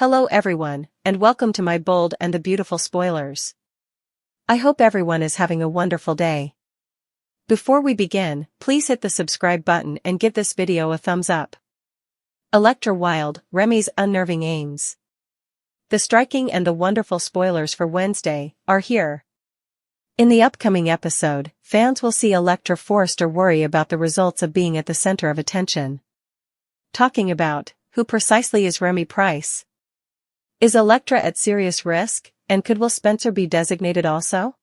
Hello everyone, and welcome to my bold and the beautiful spoilers. I hope everyone is having a wonderful day. Before we begin, please hit the subscribe button and give this video a thumbs up. Electra Wild, Remy's unnerving aims. The striking and the wonderful spoilers for Wednesday are here. In the upcoming episode, fans will see Electra Forrester worry about the results of being at the center of attention. Talking about, who precisely is Remy Price? Is Electra at serious risk, and could Will Spencer be designated also?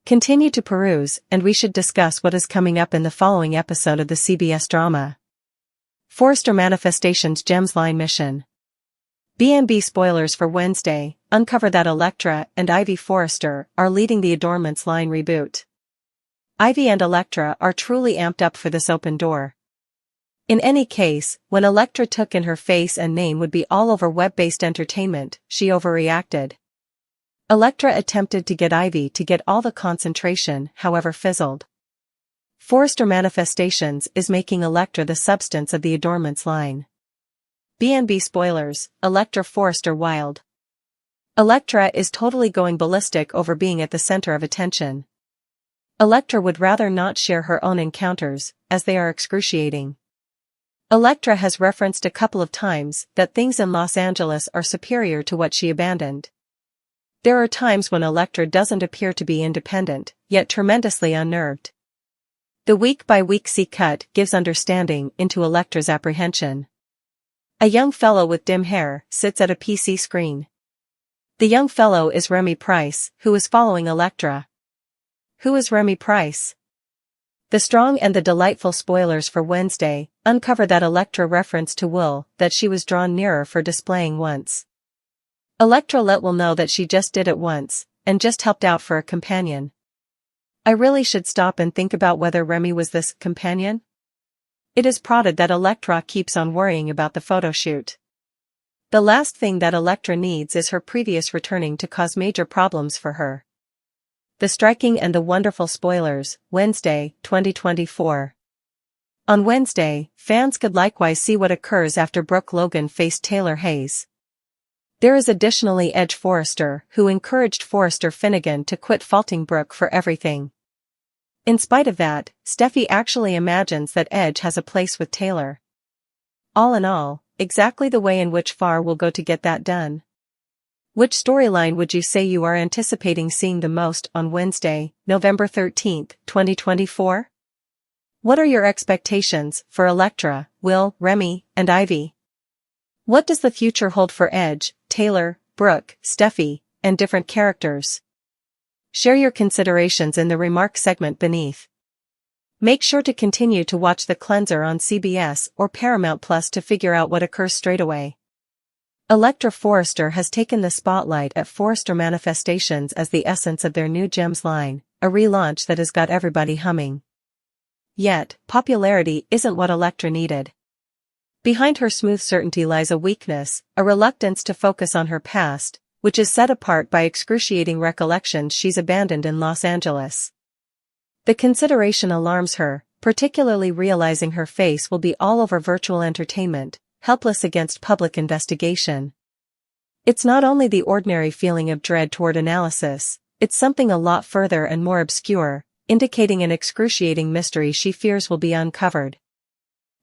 Continue to peruse, and we should discuss what is coming up in the following episode of the CBS drama. Forrester Manifestations Gems Line Mission. B&B spoilers for Wednesday uncover that Electra and Ivy Forrester are leading the Adornments line reboot. Ivy and Electra are truly amped up for this open door. In any case, when Electra took in her face and name would be all over web-based entertainment, she overreacted. Electra attempted to get Ivy to get all the concentration, however fizzled. Forrester Manifestations is making Electra the substance of the Adornments line. B&B spoilers, Electra Forrester Wild. Electra is totally going ballistic over being at the center of attention. Electra would rather not share her own encounters, as they are excruciating. Electra has referenced a couple of times that things in Los Angeles are superior to what she abandoned. There are times when Electra doesn't appear to be independent, yet tremendously unnerved. The week-by-week C-cut gives understanding into Electra's apprehension. A young fellow with dim hair sits at a PC screen. The young fellow is Remy Price, who is following Electra. Who is Remy Price? The strong and the delightful spoilers for Wednesday uncover that Electra referenced to Will that she was drawn nearer for displaying once. Electra let Will know that she just did it once, and just helped out for a companion. I really should stop and think about whether Remy was this companion? It is prodded that Electra keeps on worrying about the photo shoot. The last thing that Electra needs is her previous returning to cause major problems for her. The striking and the wonderful spoilers, Wednesday, 2024. On Wednesday, fans could likewise see what occurs after Brooke Logan faced Taylor Hayes. There is additionally Edge Forrester, who encouraged Forrester Finnegan to quit faulting Brooke for everything. In spite of that, Steffi actually imagines that Edge has a place with Taylor. All in all, exactly the way in which Far will go to get that done. Which storyline would you say you are anticipating seeing the most on Wednesday, November 13, 2024? What are your expectations for Electra, Will, Remy, and Ivy? What does the future hold for Edge, Taylor, Brooke, Steffi, and different characters? Share your considerations in the remarks segment beneath. Make sure to continue to watch The Cleanser on CBS or Paramount Plus to figure out what occurs straight away. Electra Forrester has taken the spotlight at Forrester Manifestations as the essence of their new Gems line, a relaunch that has got everybody humming. Yet, popularity isn't what Electra needed. Behind her smooth certainty lies a weakness, a reluctance to focus on her past, which is set apart by excruciating recollections she's abandoned in Los Angeles. The consideration alarms her, particularly realizing her face will be all over virtual entertainment, helpless against public investigation. It's not only the ordinary feeling of dread toward analysis, it's something a lot further and more obscure, indicating an excruciating mystery she fears will be uncovered.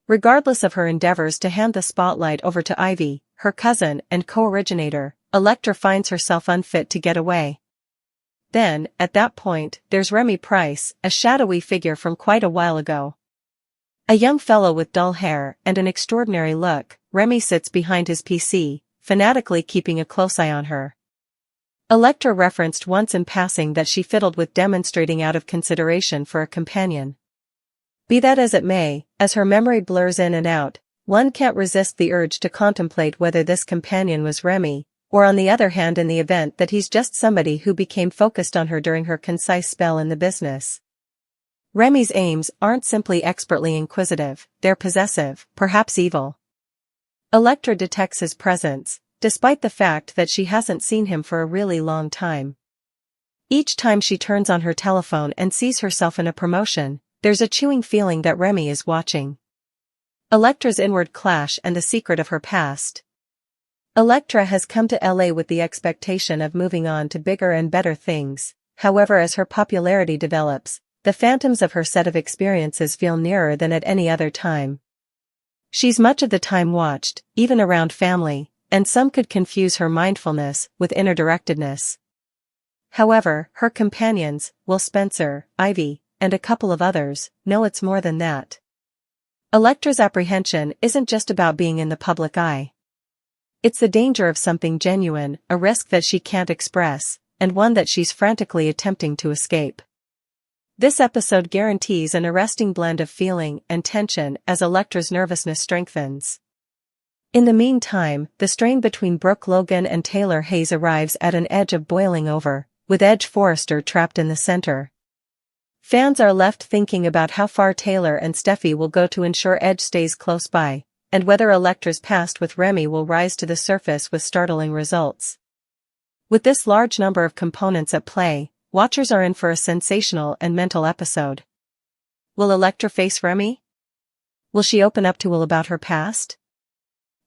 Regardless of her endeavors to hand the spotlight over to Ivy, her cousin and co-originator, Electra finds herself unfit to get away. Then, at that point, there's Remy Price, a shadowy figure from quite a while ago. A young fellow with dull hair and an extraordinary look, Remy sits behind his PC, fanatically keeping a close eye on her. Electra referenced once in passing that she fiddled with demonstrating out of consideration for a companion. Be that as it may, as her memory blurs in and out, one can't resist the urge to contemplate whether this companion was Remy, or on the other hand in the event that he's just somebody who became focused on her during her concise spell in the business. Remy's aims aren't simply expertly inquisitive, they're possessive, perhaps evil. Electra detects his presence, despite the fact that she hasn't seen him for a really long time. Each time she turns on her telephone and sees herself in a promotion, there's a chewing feeling that Remy is watching. Electra's inward clash and the secret of her past. Electra has come to LA with the expectation of moving on to bigger and better things. However, as her popularity develops, the phantoms of her set of experiences feel nearer than at any other time. She's much of the time watched, even around family, and some could confuse her mindfulness with inner directedness. However, her companions, Will Spencer, Ivy, and a couple of others, know it's more than that. Electra's apprehension isn't just about being in the public eye. It's the danger of something genuine, a risk that she can't express, and one that she's frantically attempting to escape. This episode guarantees an arresting blend of feeling and tension as Electra's nervousness strengthens. In the meantime, the strain between Brooke Logan and Taylor Hayes arrives at an edge of boiling over, with Edge Forrester trapped in the center. Fans are left thinking about how far Taylor and Steffi will go to ensure Edge stays close by, and whether Electra's past with Remy will rise to the surface with startling results. With this large number of components at play, watchers are in for a sensational and mental episode. Will Electra face Remy? Will she open up to Will about her past?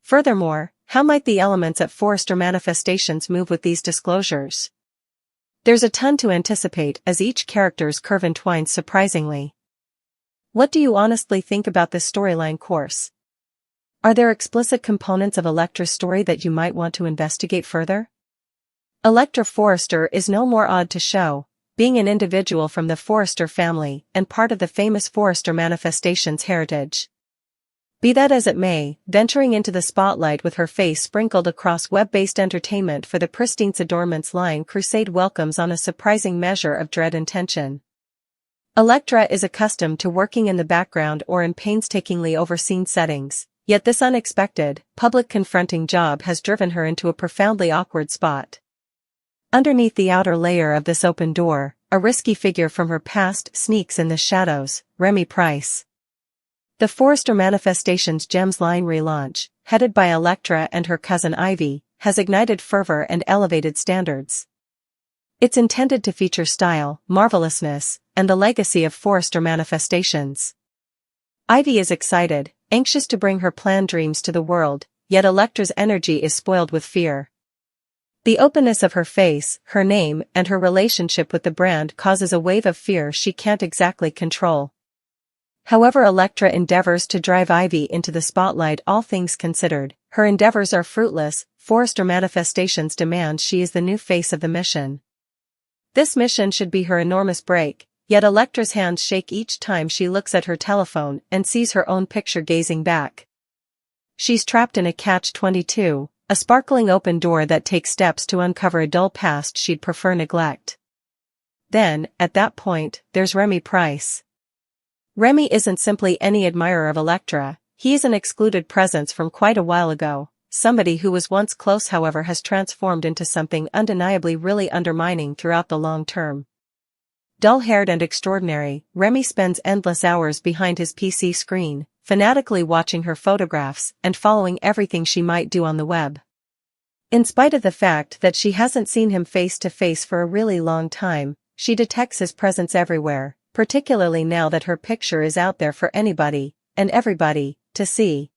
Furthermore, how might the elements at Forrester Manifestations move with these disclosures? There's a ton to anticipate as each character's curve entwines surprisingly. What do you honestly think about this storyline course? Are there explicit components of Electra's story that you might want to investigate further? Electra Forrester is no more odd to show, being an individual from the Forrester family and part of the famous Forrester Manifestations heritage. Be that as it may, venturing into the spotlight with her face sprinkled across web-based entertainment for the Pristine Adornments line crusade welcomes on a surprising measure of dread and tension. Electra is accustomed to working in the background or in painstakingly overseen settings, yet this unexpected, public confronting job has driven her into a profoundly awkward spot. Underneath the outer layer of this open door, a risky figure from her past sneaks in the shadows, Remy Price. The Forrester Manifestations Gems line relaunch, headed by Electra and her cousin Ivy, has ignited fervor and elevated standards. It's intended to feature style, marvelousness, and the legacy of Forrester Manifestations. Ivy is excited, anxious to bring her planned dreams to the world, yet Electra's energy is spoiled with fear. The openness of her face, her name, and her relationship with the brand causes a wave of fear she can't exactly control. However Electra endeavors to drive Ivy into the spotlight, all things considered, her endeavors are fruitless. Forrester Manifestations demands she is the new face of the mission. This mission should be her enormous break, yet Electra's hands shake each time she looks at her telephone and sees her own picture gazing back. She's trapped in a catch-22, a sparkling open door that takes steps to uncover a dull past she'd prefer neglect. Then, at that point, there's Remy Price. Remy isn't simply any admirer of Electra, he is an excluded presence from quite a while ago. Somebody who was once close however has transformed into something undeniably really undermining throughout the long term. Dull-haired and extraordinary, Remy spends endless hours behind his PC screen, fanatically watching her photographs and following everything she might do on the web. In spite of the fact that she hasn't seen him face to face for a really long time, she detects his presence everywhere, particularly now that her picture is out there for anybody, and everybody, to see.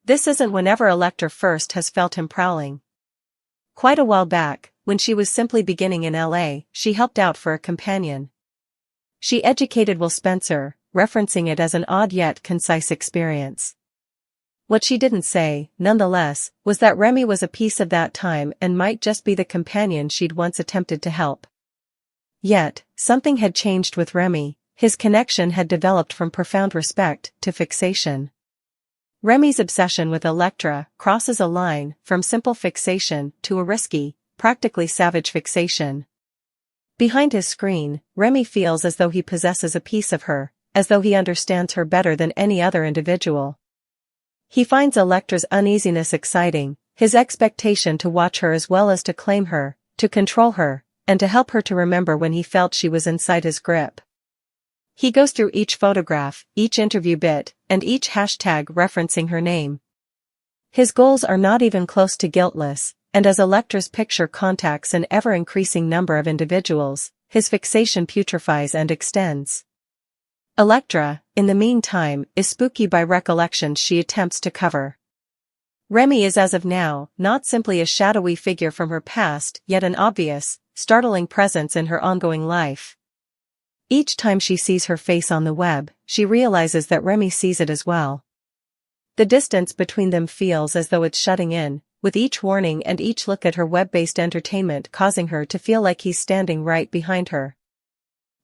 This isn't whenever Electra first has felt him prowling. Quite a while back, when she was simply beginning in LA, she helped out for a companion. She educated Will Spencer, referencing it as an odd yet concise experience. What she didn't say, nonetheless, was that Remy was a piece of that time and might just be the companion she'd once attempted to help. Yet, something had changed with Remy. His connection had developed from profound respect to fixation. Remy's obsession with Electra crosses a line from simple fixation to a risky, practically savage fixation. Behind his screen, Remy feels as though he possesses a piece of her, as though he understands her better than any other individual. He finds Electra's uneasiness exciting, his expectation to watch her as well as to claim her, to control her, and to help her to remember when he felt she was inside his grip. He goes through each photograph, each interview bit, and each hashtag referencing her name. His goals are not even close to guiltless, and as Electra's picture contacts an ever-increasing number of individuals, his fixation putrefies and extends. Electra, in the meantime, is spooky by recollections she attempts to cover. Remy is as of now, not simply a shadowy figure from her past, yet an obvious, startling presence in her ongoing life. Each time she sees her face on the web, she realizes that Remy sees it as well. The distance between them feels as though it's shutting in, with each warning and each look at her web-based entertainment causing her to feel like he's standing right behind her.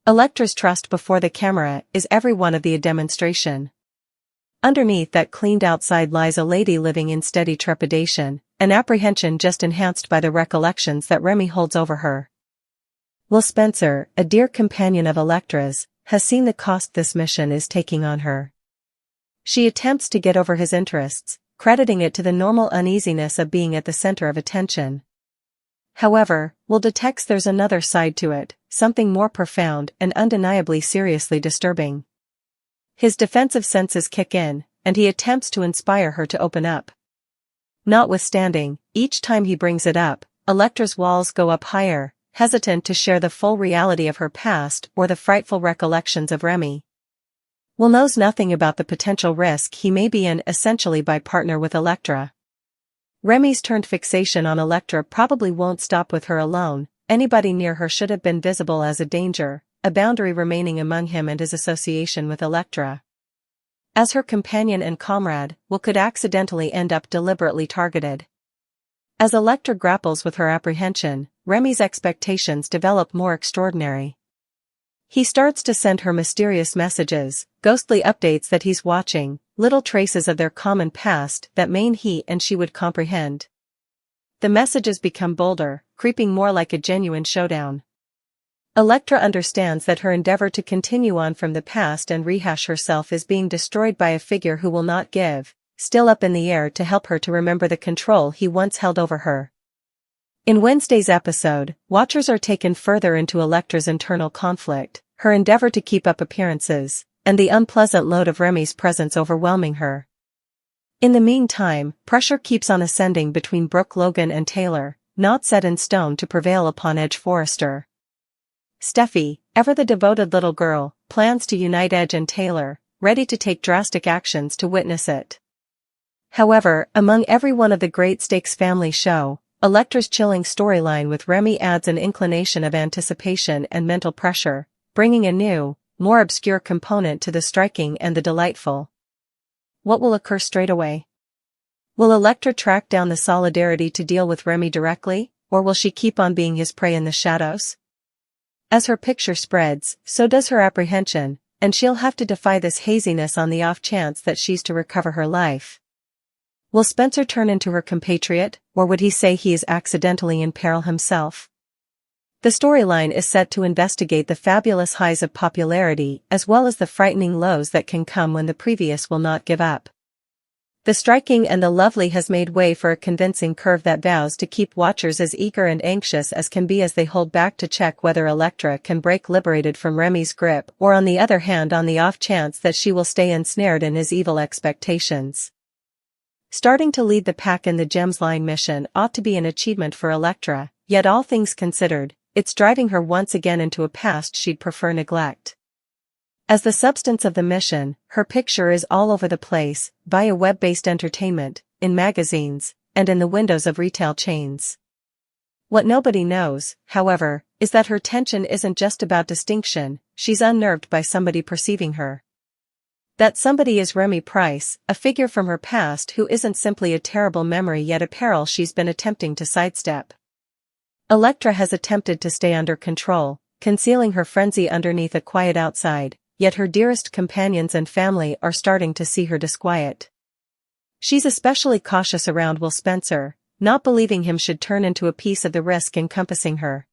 Electra's trust before the camera is every one of the demonstration. Underneath that cleaned outside lies a lady living in steady trepidation, an apprehension just enhanced by the recollections that Remy holds over her. Will Spencer, a dear companion of Electra's, has seen the cost this mission is taking on her. She attempts to get over his interests, crediting it to the normal uneasiness of being at the center of attention. However, Will detects there's another side to it, something more profound and undeniably seriously disturbing. His defensive senses kick in, and he attempts to inspire her to open up. Notwithstanding, each time he brings it up, Electra's walls go up higher, hesitant to share the full reality of her past or the frightful recollections of Remy. Will knows nothing about the potential risk he may be in essentially by partner with Electra. Remy's turned fixation on Electra probably won't stop with her alone. Anybody near her should have been visible as a danger, a boundary remaining among him and his association with Electra. As her companion and comrade, Will could accidentally end up deliberately targeted. As Electra grapples with her apprehension, Remy's expectations develop more extraordinary. He starts to send her mysterious messages, ghostly updates that he's watching, little traces of their common past that he and she would comprehend. The messages become bolder, creeping more like a genuine showdown. Electra understands that her endeavor to continue on from the past and rehash herself is being destroyed by a figure who will not give, still up in the air to help her to remember the control he once held over her. In Wednesday's episode, watchers are taken further into Electra's internal conflict, her endeavor to keep up appearances, and the unpleasant load of Remy's presence overwhelming her. In the meantime, pressure keeps on ascending between Brooke Logan and Taylor, not set in stone to prevail upon Edge Forrester. Steffi, ever the devoted little girl, plans to unite Edge and Taylor, ready to take drastic actions to witness it. However, among every one of the great stakes family show, Electra's chilling storyline with Remy adds an inclination of anticipation and mental pressure, bringing a new, more obscure component to the striking and the delightful. What will occur straight away? Will Electra track down the solidarity to deal with Remy directly, or will she keep on being his prey in the shadows? As her picture spreads, so does her apprehension, and she'll have to defy this haziness on the off chance that she's to recover her life. Will Spencer turn into her compatriot, or would he say he is accidentally in peril himself? The storyline is set to investigate the fabulous highs of popularity as well as the frightening lows that can come when the previous will not give up. The striking and the lovely has made way for a convincing curve that vows to keep watchers as eager and anxious as can be as they hold back to check whether Electra can break liberated from Remy's grip or on the other hand on the off chance that she will stay ensnared in his evil expectations. Starting to lead the pack in the Gems Line mission ought to be an achievement for Electra, yet all things considered, it's driving her once again into a past she'd prefer neglect. As the substance of the mission, her picture is all over the place, via web-based entertainment, in magazines, and in the windows of retail chains. What nobody knows, however, is that her tension isn't just about distinction, she's unnerved by somebody perceiving her. That somebody is Remy Price, a figure from her past who isn't simply a terrible memory yet a peril she's been attempting to sidestep. Electra has attempted to stay under control, concealing her frenzy underneath a quiet outside, yet her dearest companions and family are starting to see her disquiet. She's especially cautious around Will Spencer, not believing him should turn into a piece of the risk encompassing her.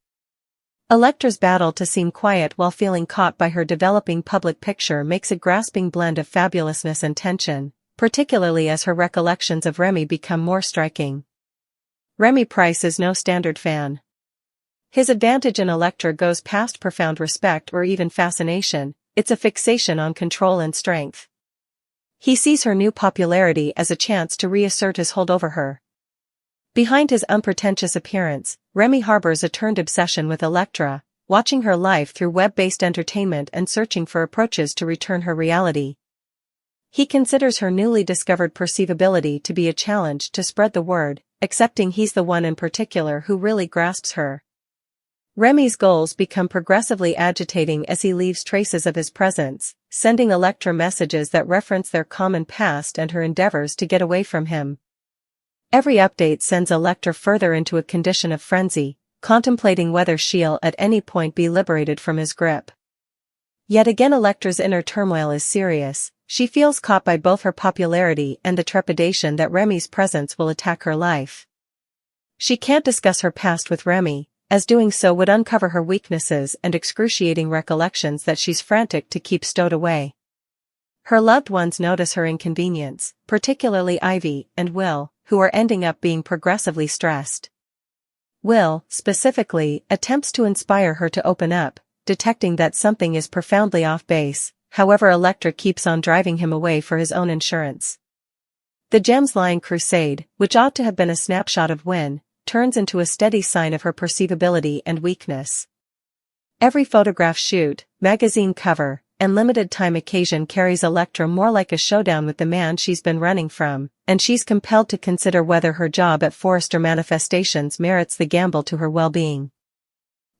Electra's battle to seem quiet while feeling caught by her developing public picture makes a grasping blend of fabulousness and tension, particularly as her recollections of Remy become more striking. Remy Price is no standard fan. His advantage in Electra goes past profound respect or even fascination, it's a fixation on control and strength. He sees her new popularity as a chance to reassert his hold over her. Behind his unpretentious appearance, Remy harbors a turned obsession with Electra, watching her life through web-based entertainment and searching for approaches to return her reality. He considers her newly discovered perceivability to be a challenge to spread the word, accepting he's the one in particular who really grasps her. Remy's goals become progressively agitating as he leaves traces of his presence, sending Electra messages that reference their common past and her endeavors to get away from him. Every update sends Electra further into a condition of frenzy, contemplating whether she'll at any point be liberated from his grip. Yet again Electra's inner turmoil is serious. She feels caught by both her popularity and the trepidation that Remy's presence will attack her life. She can't discuss her past with Remy, as doing so would uncover her weaknesses and excruciating recollections that she's frantic to keep stowed away. Her loved ones notice her inconvenience, particularly Ivy and Will, who are ending up being progressively stressed. Will, specifically, attempts to inspire her to open up, detecting that something is profoundly off base. However, Electra keeps on driving him away for his own insurance. The Gems Line crusade, which ought to have been a snapshot of Wynn, turns into a steady sign of her perceivability and weakness. Every photograph shoot, magazine cover, and limited-time occasion carries Electra more like a showdown with the man she's been running from, and she's compelled to consider whether her job at Forrester Manifestations merits the gamble to her well-being.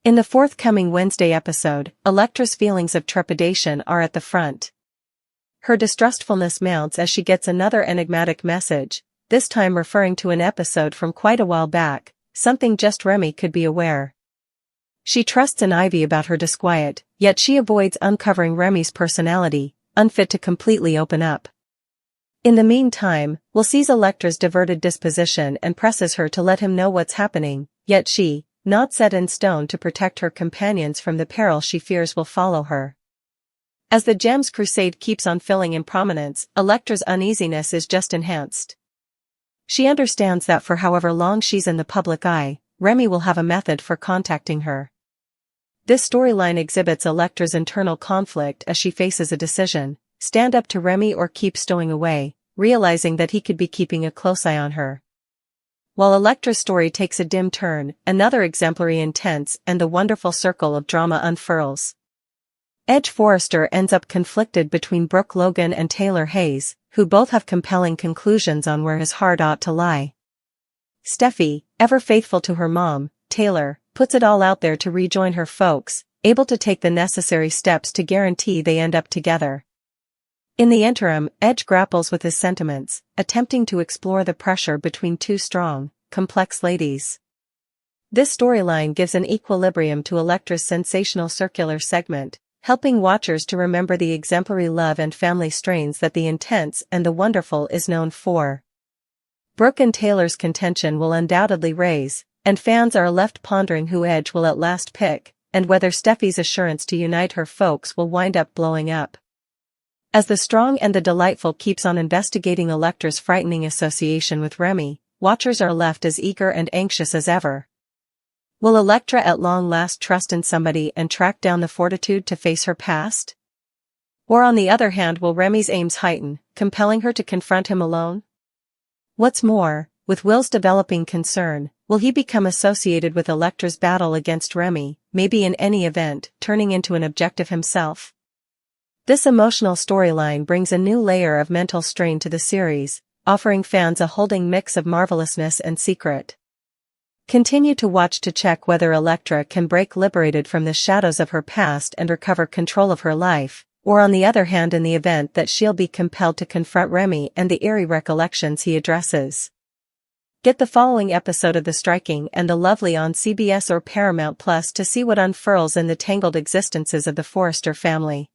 In the forthcoming Wednesday episode, Electra's feelings of trepidation are at the front. Her distrustfulness mounts as she gets another enigmatic message, this time referring to an episode from quite a while back, something just Remy could be aware. She trusts in Ivy about her disquiet, yet she avoids uncovering Remy's personality, unfit to completely open up. In the meantime, Will sees Electra's diverted disposition and presses her to let him know what's happening, yet she, not set in stone to protect her companions from the peril she fears will follow her. As the Gems crusade keeps on filling in prominence, Electra's uneasiness is just enhanced. She understands that for however long she's in the public eye, Remy will have a method for contacting her. This storyline exhibits Electra's internal conflict as she faces a decision: stand up to Remy or keep stowing away, realizing that he could be keeping a close eye on her. While Electra's story takes a dim turn, another exemplary intense and the wonderful circle of drama unfurls. Edge Forrester ends up conflicted between Brooke Logan and Taylor Hayes, who both have compelling conclusions on where his heart ought to lie. Steffi, ever faithful to her mom, Taylor, puts it all out there to rejoin her folks, able to take the necessary steps to guarantee they end up together. In the interim, Edge grapples with his sentiments, attempting to explore the pressure between two strong, complex ladies. This storyline gives an equilibrium to Electra's sensational circular segment, helping watchers to remember the exemplary love and family strains that the intense and the wonderful is known for. Brooke and Taylor's contention will undoubtedly raise, and fans are left pondering who Edge will at last pick, and whether Steffi's assurance to unite her folks will wind up blowing up. As the strong and the delightful keeps on investigating Electra's frightening association with Remy, watchers are left as eager and anxious as ever. Will Electra at long last trust in somebody and track down the fortitude to face her past? Or on the other hand, will Remy's aims heighten, compelling her to confront him alone? What's more, with Will's developing concern, will he become associated with Electra's battle against Remy, maybe in any event, turning into an objective himself? This emotional storyline brings a new layer of mental strain to the series, offering fans a holding mix of marvelousness and secret. Continue to watch to check whether Electra can break liberated from the shadows of her past and recover control of her life, or on the other hand in the event that she'll be compelled to confront Remy and the eerie recollections he addresses. Get the following episode of The Striking and the Lovely on CBS or Paramount Plus to see what unfurls in the tangled existences of the Forrester family.